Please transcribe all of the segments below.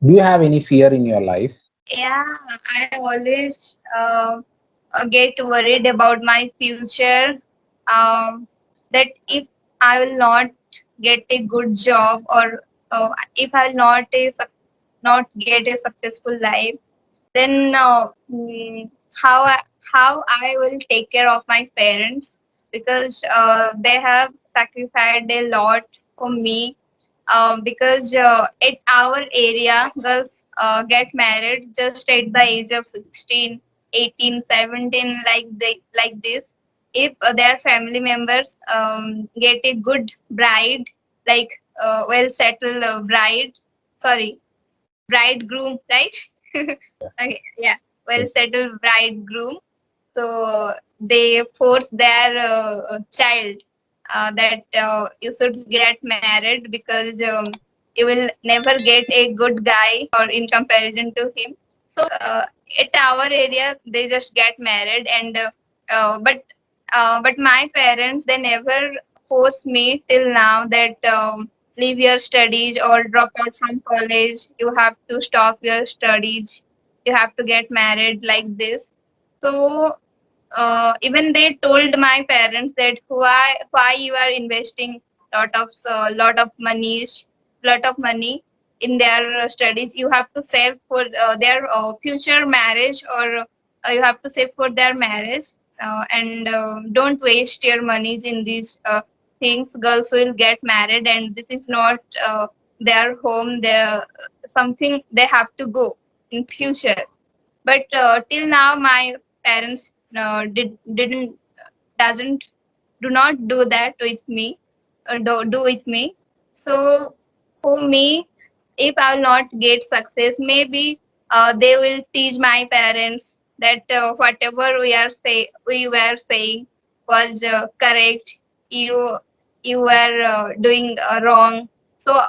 Do you have any fear in your life? Yeah, I always get worried about my future. Um, that if I will not get a good job, or if I will not get a successful life, then how I will take care of my parents, because they have sacrificed a lot for me. Because at our area, girls get married just at the age of 16, 18, 17, like this. If their family members get a good bride, like well settled bride, sorry, bridegroom, right? Okay, yeah, well settled bridegroom. So they force their child that you should get married, because you will never get a good guy or in comparison to him. So at our area they just get married, and uh, but but my parents, they never force me till now that leave your studies or drop out from college, you have to stop your studies, you have to get married, like this. So even they told my parents that why you are investing lot of money in their studies. You have to save for their future marriage, or you have to save for their marriage, and don't waste your monies in these things. Girls will get married, and this is not their home, their something they have to go in future. But till now my parents didn't doesn't do not do that with me, do with me. So for me, if I will not get success, maybe they will teach my parents that whatever we were saying was correct. You were doing wrong. So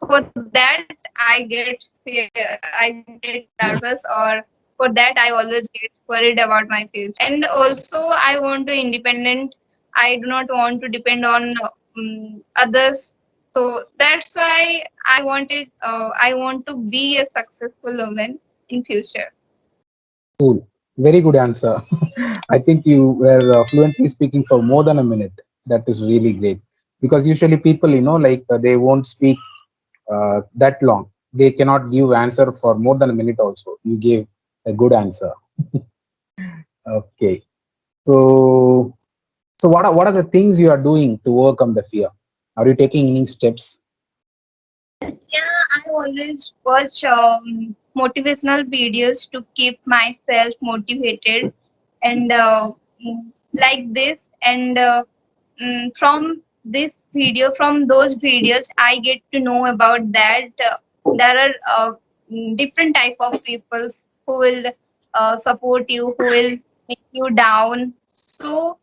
for that I get I get nervous, or for that I always get worried about my future. And also I want to independent. I do not want to depend on others. So that's why I want to be a successful woman in future. Cool. Very good answer. I think you were fluently speaking for more than a minute. That is really great. Because usually people, like they won't speak that long. They cannot give answer for more than a minute also. You gave a good answer. Okay. So, what are the things you are doing to overcome the fear? Are you taking any steps? Yeah, I always watch motivational videos to keep myself motivated, and like this. And from from those videos, I get to know about that there are different type of peoples who will support you, who will make you down. So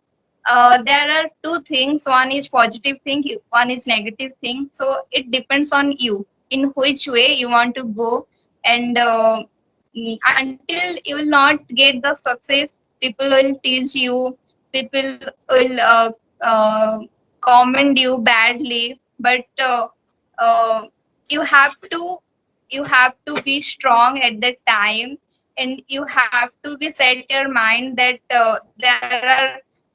there are two things: one is positive thing, one is negative thing. So it depends on you in which way you want to go. And until you will not get the success, people will tease you, people will comment you badly. But you have to be strong at that time, and you have to be set your mind that there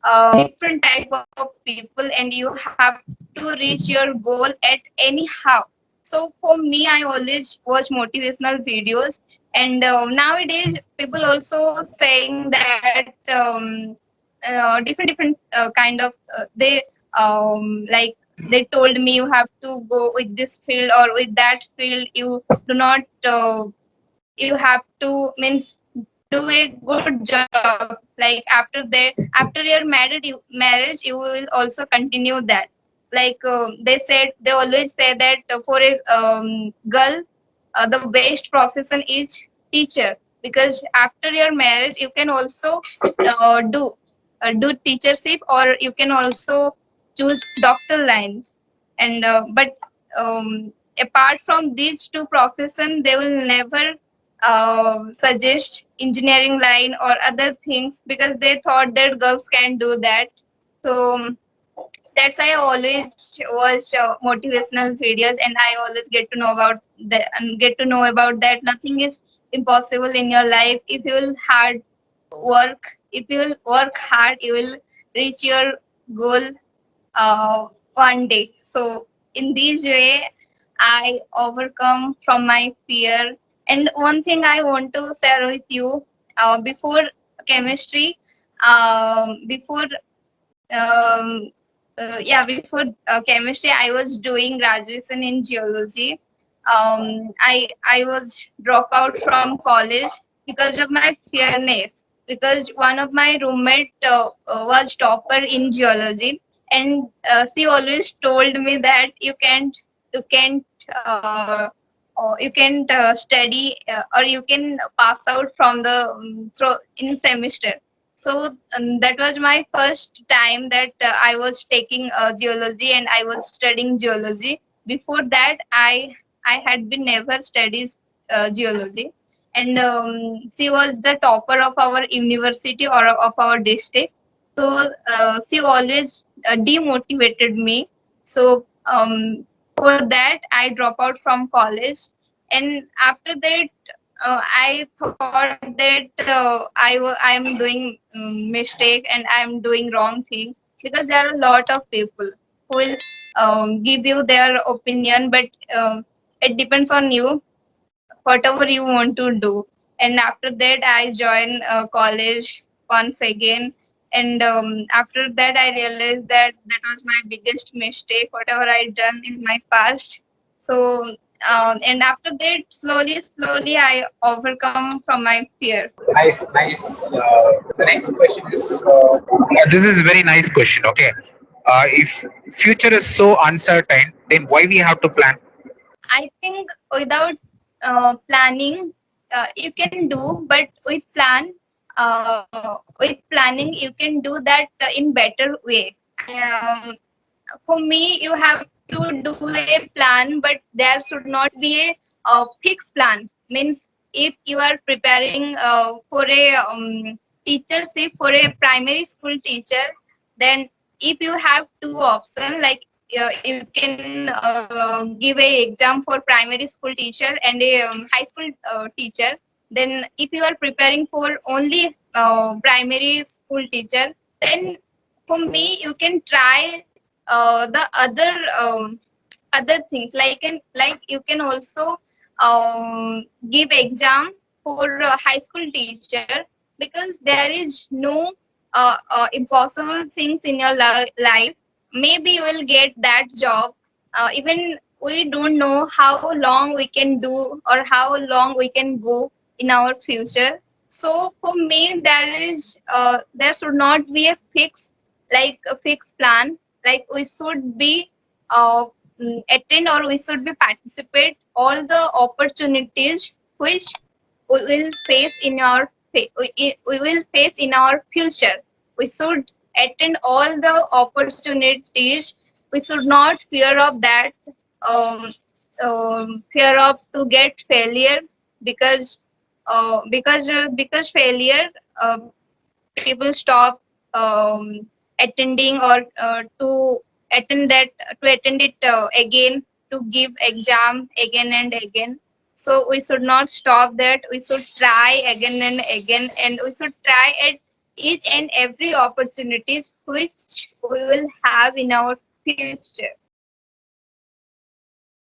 are different type of people, and you have to reach your goal at anyhow. So for me, I always watch motivational videos. And nowadays people also saying that different kind of they like they told me you have to go with this field or with that field. You do not you have to means do a good job, like after your marriage you will also continue that. Like they said, they always say that for a girl, the best profession is teacher, because after your marriage you can also do teachership, or you can also choose doctor lines. And but apart from these two profession, they will never suggest engineering line or other things, because they thought that girls can do that. So That's why I always watch motivational videos, and I always get to know about that nothing is impossible in your life. If you will hard work, if you will work hard, you will reach your goal one day. So in this way, I overcome from my fear. And one thing I want to share with you, before chemistry, before before chemistry, I was doing graduation in geology. I was drop out from college because of my fearness. Because one of my roommate was topper in geology, and she always told me that you can't you can't study or you can pass out from the through in semester. So that was my first time that I was taking geology and I was studying geology. Before that, I had been never studied geology, and she was the topper of our university or of our district. So she always demotivated me. So for that, I drop out from college, and after that I thought that I am doing mistake and I am doing wrong thing, because there are a lot of people who will give you their opinion, but it depends on you, whatever you want to do. And after that, I joined college once again. And after that, I realized that that was my biggest mistake, whatever I done in my past. So, and after that, slowly, I overcome from my fear. Nice, nice. The next question is this is very nice question. Okay, if future is so uncertain, then why we have to plan? I think without planning, you can do, but with planning, you can do that in better way. For me, you have to do a plan, but there should not be a fixed plan. Means if you are preparing for a teachership for a primary school teacher, then if you have two options, like you can give a exam for primary school teacher and a high school teacher. Then if you are preparing for only primary school teacher, then for me you can try the other things, like you can also give exam for high school teacher, because there is no impossible things in your life. Maybe you will get that job. Even we don't know how long we can do or how long we can go in our future. So for me, there should not be a fixed plan. Like we should be uh, attend, or we should be participate all the opportunities which we will face in our we will face in our future. We should attend all the opportunities. We should not fear of that, um, fear of to get failure, because because failure, people stop attending, or to attend it again, to give exam again and again. So we should not stop that. We should try again and again, and we should try at each and every opportunities which we will have in our future.